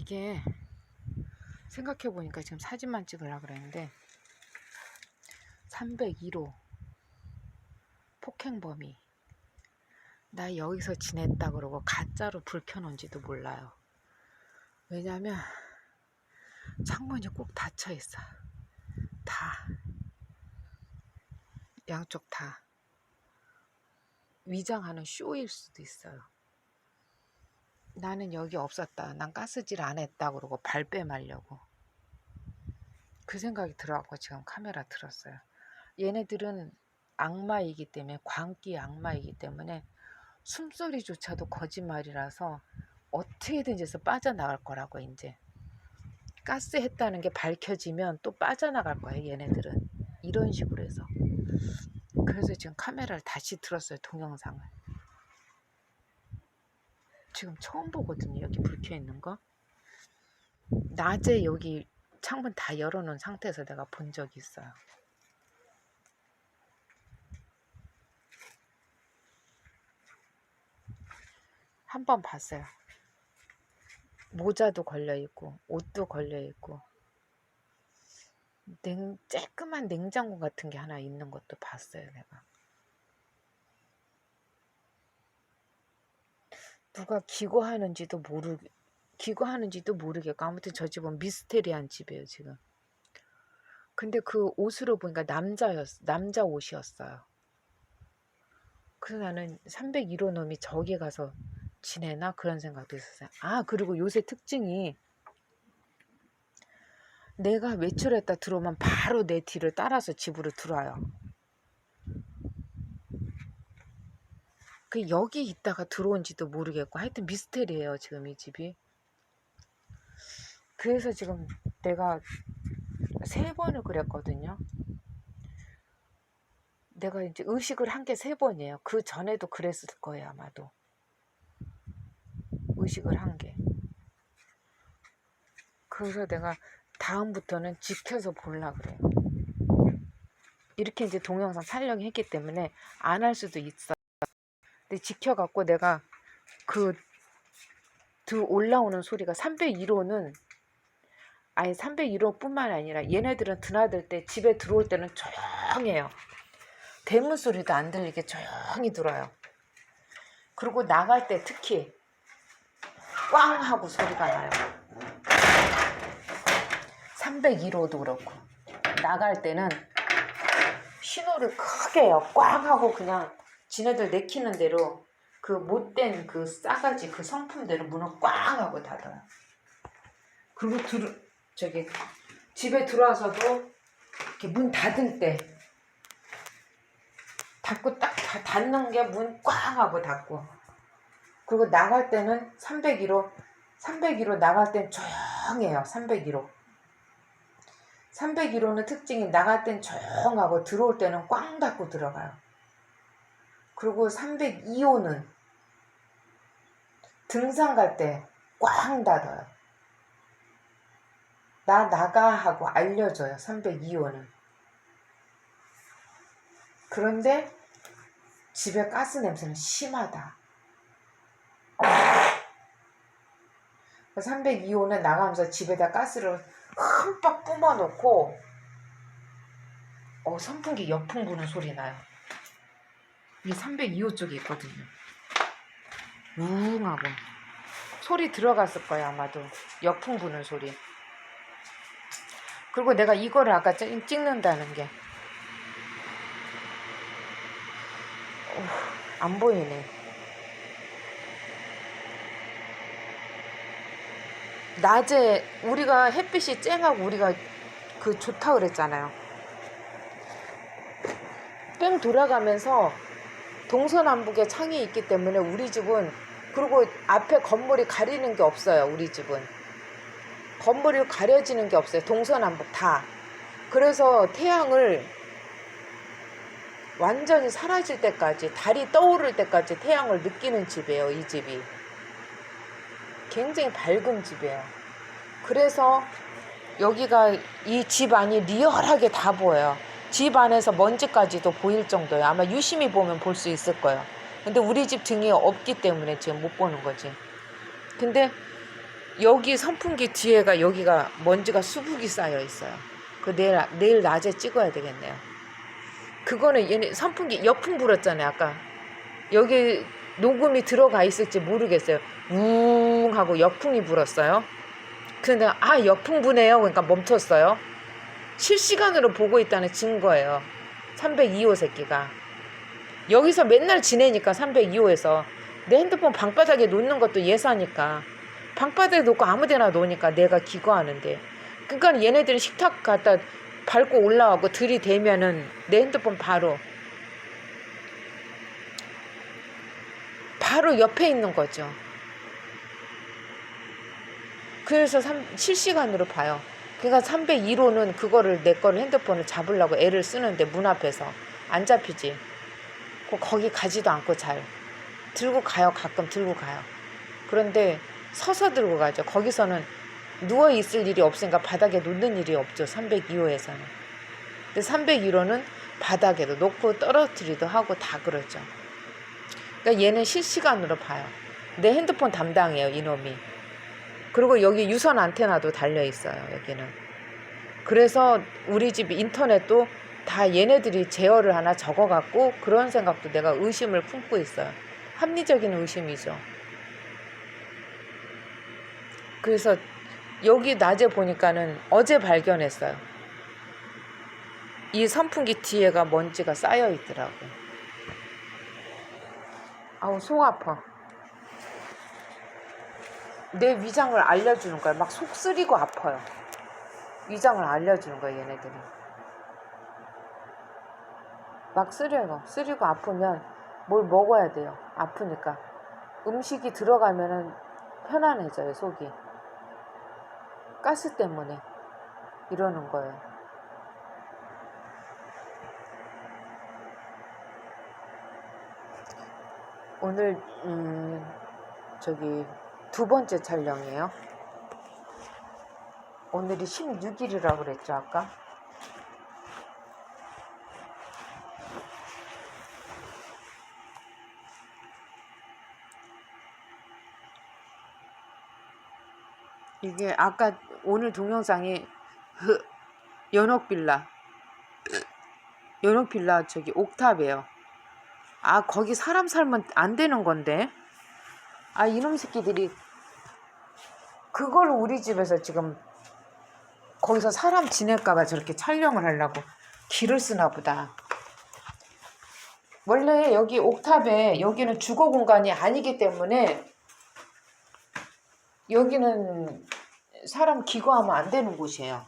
이게 생각해보니까 지금 사진만 찍으려고 그랬는데 301호 폭행범이 나 여기서 지냈다 그러고 가짜로 불 켜놓은지도 몰라요. 왜냐면 창문이 꼭 닫혀 있어. 다 양쪽 다 위장하는 쇼일 수도 있어요. 나는 여기 없었다, 난 가스질 안 했다 그러고 발뺌하려고 그 생각이 들어갖고 지금 카메라 들었어요. 얘네들은 악마이기 때문에, 광기 악마이기 때문에 숨소리조차도 거짓말이라서 어떻게든지 해서 빠져나갈 거라고. 이제 가스 했다는 게 밝혀지면 또 빠져나갈 거예요 얘네들은. 이런 식으로 해서. 그래서 지금 카메라를 다시 들었어요. 동영상을 지금 처음 보거든요. 여기 불 켜 있는 거 낮에 여기 창문 다 열어놓은 상태에서 내가 본 적이 있어요. 한 번 봤어요. 모자도 걸려있고 옷도 걸려있고 쬐끄만 냉장고 같은 게 하나 있는 것도 봤어요. 내가 누가 기거하는지도 모르겠고 아무튼 저 집은 미스테리한 집이에요 지금. 근데 그 옷으로 보니까 남자 옷이었어요. 그래서 나는 301호 놈이 저기 가서 지내나 그런 생각도 있었어요. 아, 그리고 요새 특징이 내가 외출했다 들어오면 바로 내 뒤를 따라서 집으로 들어와요. 그 여기 있다가 들어온지도 모르겠고 하여튼 미스테리예요 지금 이 집이. 그래서 지금 내가 3번을 그랬거든요. 내가 이제 의식을 한 게 3번이에요. 그 전에도 그랬을 거예요 아마도. 의식을 한 게. 그래서 내가 다음부터는 지켜서 보려고 그래요. 이렇게 이제 동영상 촬영을 했기 때문에 안 할 수도 있어. 근데 지켜갖고 내가 그 올라오는 소리가 301호는 아니 301호 뿐만 아니라 얘네들은 드나들 때 집에 들어올 때는 조용해요. 대문 소리도 안 들리게 조용히 들어요. 그리고 나갈 때 특히 꽝 하고 소리가 나요. 301호도 그렇고 나갈 때는 신호를 크게 해요. 꽝 하고 그냥 지네들 내키는 대로 그 못된 그 싸가지 그 성품대로 문을 꽝 하고 닫아요. 그리고 저기 집에 들어와서도 이렇게 문 닫을 때 닫고 딱 닫는 게 문 꽝 하고 닫고. 그리고 나갈 때는 301호 나갈 땐 조용해요. 301호는 특징이 나갈 땐 조용하고 들어올 때는 꽝 닫고 들어가요. 그리고 302호는 등산 갈 때 꽝 닫아요. 나 나가 하고 알려줘요. 302호는. 그런데 집에 가스 냄새는 심하다. 302호는 나가면서 집에다 가스를 흠뻑 뿜어놓고 선풍기 역풍 부는 소리 나요. 이 302호 쪽에 있거든요. 웅하고 소리 들어갔을 거예요 아마도. 역풍 부는 소리. 그리고 내가 이거를 아까 찍는다는 게 안 보이네. 낮에 우리가 햇빛이 쨍하고 우리가 그 좋다 그랬잖아요. 뺑 돌아가면서 동서남북에 창이 있기 때문에 우리 집은, 그리고 앞에 건물이 가리는 게 없어요. 우리 집은 건물이 가려지는 게 없어요. 동서남북 다. 그래서 태양을 완전히 사라질 때까지, 달이 떠오를 때까지 태양을 느끼는 집이에요. 이 집이 굉장히 밝은 집이에요. 그래서 여기가 이 집 안이 리얼하게 다 보여요. 집 안에서 먼지까지도 보일 정도예요. 아마 유심히 보면 볼 수 있을 거예요. 근데 우리 집 등이 없기 때문에 지금 못 보는 거지. 근데 여기 선풍기 뒤에가 여기가 먼지가 수북이 쌓여 있어요. 그 내일 낮에 찍어야 되겠네요. 그거는 얘네 선풍기 역풍 불었잖아요. 아까 여기 녹음이 들어가 있을지 모르겠어요. 웅 하고 역풍이 불었어요. 근데 역풍 부네요. 그러니까 멈췄어요. 실시간으로 보고 있다는 증거예요. 302호 새끼가. 여기서 맨날 지내니까 302호에서 내 핸드폰 방바닥에 놓는 것도 예사니까 방바닥에 놓고 아무데나 놓으니까 내가 기거하는데, 그러니까 얘네들이 식탁 갖다 밟고 올라가고 들이대면은 내 핸드폰 바로 옆에 있는 거죠. 그래서 실시간으로 봐요. 그러니까 301호는 그거를 내 거를 핸드폰을 잡으려고 애를 쓰는데 문 앞에서 안 잡히지. 거기 가지도 않고 잘 들고 가요. 가끔 들고 가요. 그런데 서서 들고 가죠. 거기서는 누워 있을 일이 없으니까 바닥에 놓는 일이 없죠. 302호에서는. 근데 301호는 바닥에도 놓고 떨어뜨리도 하고 다 그러죠. 그러니까 얘는 실시간으로 봐요. 내 핸드폰 담당이에요, 이놈이. 그리고 여기 유선 안테나도 달려 있어요, 여기는. 그래서 우리 집 인터넷도 다 얘네들이 제어를 하나 적어갖고 그런 생각도 내가 의심을 품고 있어요. 합리적인 의심이죠. 그래서 여기 낮에 보니까는 어제 발견했어요. 이 선풍기 뒤에가 먼지가 쌓여 있더라고. 아우, 속 아파. 내 위장을 알려주는 거야. 막 속 쓰리고 아파요. 위장을 알려주는 거야, 얘네들이. 막 쓰리고 아프면 뭘 먹어야 돼요. 아프니까. 음식이 들어가면은 편안해져요, 속이. 가스 때문에 이러는 거예요. 오늘 저기 2번째 촬영이에요. 오늘이 16일이라고 그랬죠, 아까? 이게 아까 오늘 동영상이 연옥빌라 저기 옥탑이에요. 거기 사람 살면 안 되는 건데. 이놈 새끼들이 그걸 우리 집에서 지금 거기서 사람 지낼까봐 저렇게 촬영을 하려고 길을 쓰나 보다. 원래 여기 옥탑에 여기는 주거 공간이 아니기 때문에 여기는 사람 기거하면 안 되는 곳이에요.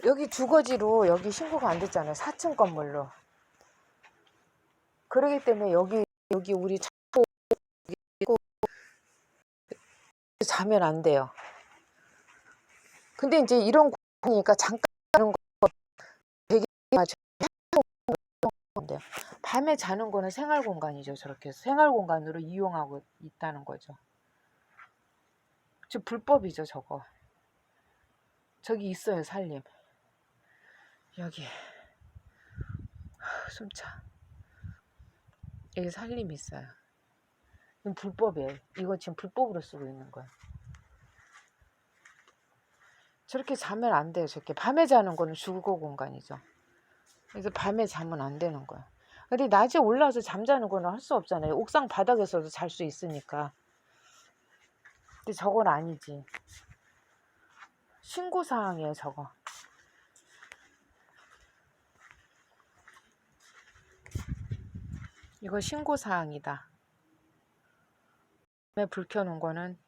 여기 주거지로 여기 신고가 안 됐잖아요. 4층 건물로. 그러기 때문에 여기 우리 자면 안 돼요. 근데 이제 이런 공이니까 잠깐 자는 거 되게 돼요. 밤에 자는 거는 생활 공간이죠. 저렇게 생활 공간으로 이용하고 있다는 거죠. 저 불법이죠, 저거. 저기 있어요, 살림. 여기 숨차. 여기 살림 있어요. 이건 불법이에요. 이거 지금 불법으로 쓰고 있는 거예요. 저렇게 자면 안 돼요. 저렇게 밤에 자는 거는 주거 공간이죠. 그래서 밤에 자면 안 되는 거야. 근데 낮에 올라와서 잠자는 거는 할 수 없잖아요. 옥상 바닥에서도 잘 수 있으니까. 근데 저건 아니지. 신고사항이에요, 저거. 이거 신고사항이다. 밤에 불 켜놓은 거는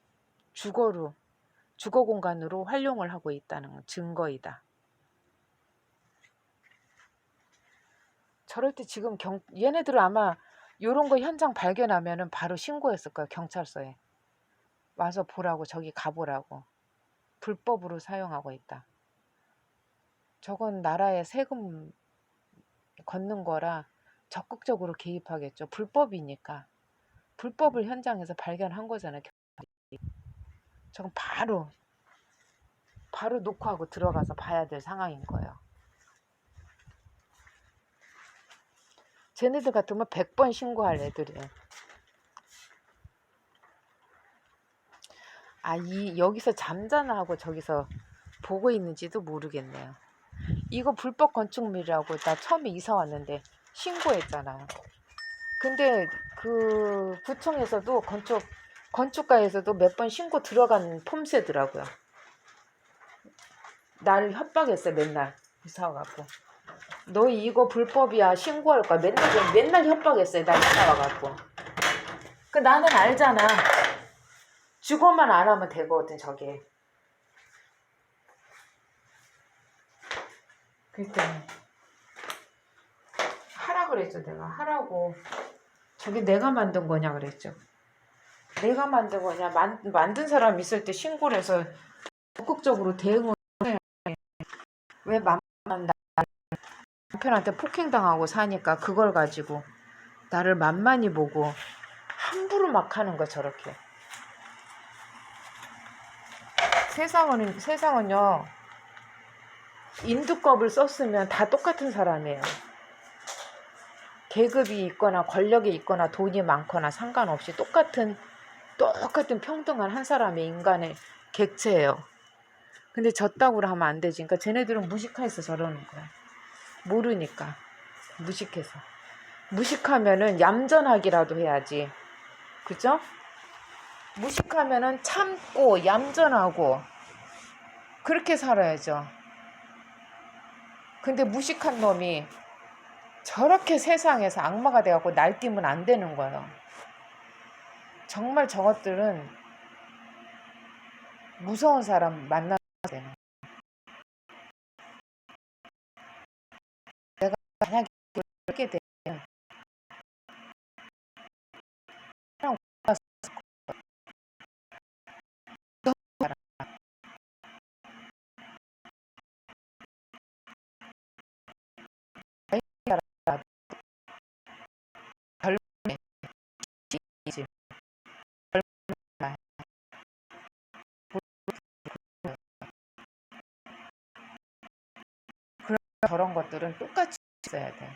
주거 공간으로 활용을 하고 있다는 증거이다. 저럴 때 지금 얘네들은 아마 요런 거 현장 발견하면은 바로 신고했을 거예요. 경찰서에 와서 보라고, 저기 가보라고. 불법으로 사용하고 있다. 저건 나라의 세금 걷는 거라 적극적으로 개입하겠죠. 불법이니까. 불법을 현장에서 발견한 거잖아요. 저건 바로 녹화하고 들어가서 봐야 될 상황인 거예요. 쟤네들 같으면 100번 신고할 애들이에요. 여기서 잠자나 하고 저기서 보고 있는지도 모르겠네요. 이거 불법 건축물이라고 나 처음에 이사 왔는데 신고했잖아요. 근데 그 구청에서도 건축가에서도 몇 번 신고 들어간 폼새더라고요. 나를 협박했어요. 맨날 이사 와갖고 너 이거 불법이야 신고할 거야. 맨날 협박했어요. 나 이사 와갖고. 그 나는 알잖아. 주거만 안 하면 되거든 저게. 그랬더니 하라 그랬죠. 내가 하라고. 저게 내가 만든 거냐 그랬죠. 내가 만든 거냐. 만든 사람 있을 때 신고를 해서 적극적으로 대응을 해. 왜 남편한테 폭행당하고 사니까 그걸 가지고 나를 만만히 보고 함부로 막 하는 거 저렇게. 세상은요 인두껍을 썼으면 다 똑같은 사람이에요. 계급이 있거나 권력이 있거나 돈이 많거나 상관없이 똑같은 평등한 한 사람의 인간의 객체예요. 근데 저따구로 하면 안 되지. 그러니까 쟤네들은 무식해서 저러는 거야. 모르니까 무식해서. 무식하면은 얌전하기라도 해야지. 그죠? 무식하면은 참고 얌전하고 그렇게 살아야죠. 근데 무식한 놈이 저렇게 세상에서 악마가 돼갖고 날뛰면 안 되는 거예요. 정말 저것들은 무서운 사람 만나야 되는 거예요. 내가 만약에 그렇게 되면 그냥 저런 것들은 똑같이 있어야 돼.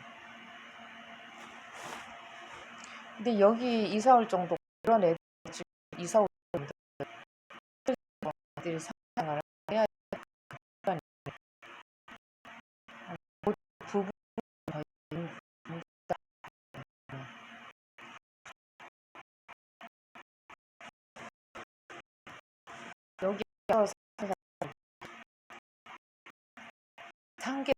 근데 여기 이사 올 정도 그런 애들 지금 이사 올 애들이 상상을 해야 부부 여기 상계에서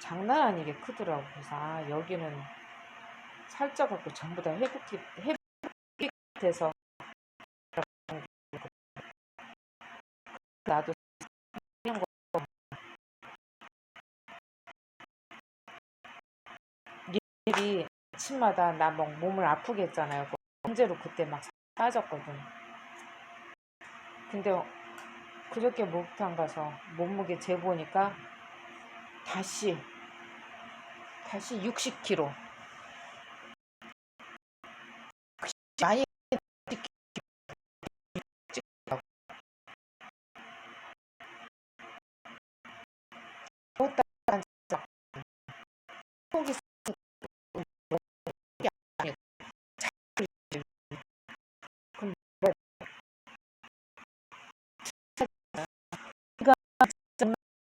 장난 아니게 크더라고. 그래서 여기는 살쪄갖고 전부 다 회복기 돼서 나도 일이 아침마다 나 막 몸을 아프게 했잖아요. 강제로 그때 막 빠졌거든. 근데 그저께 목욕탕 가서 몸무게 재보니까 다시 60kg. 많이 속이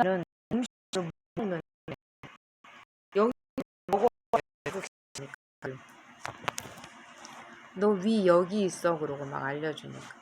는 음식을 먹는 여기 먹어 너 위 여기 있어 그러고 막 알려주니까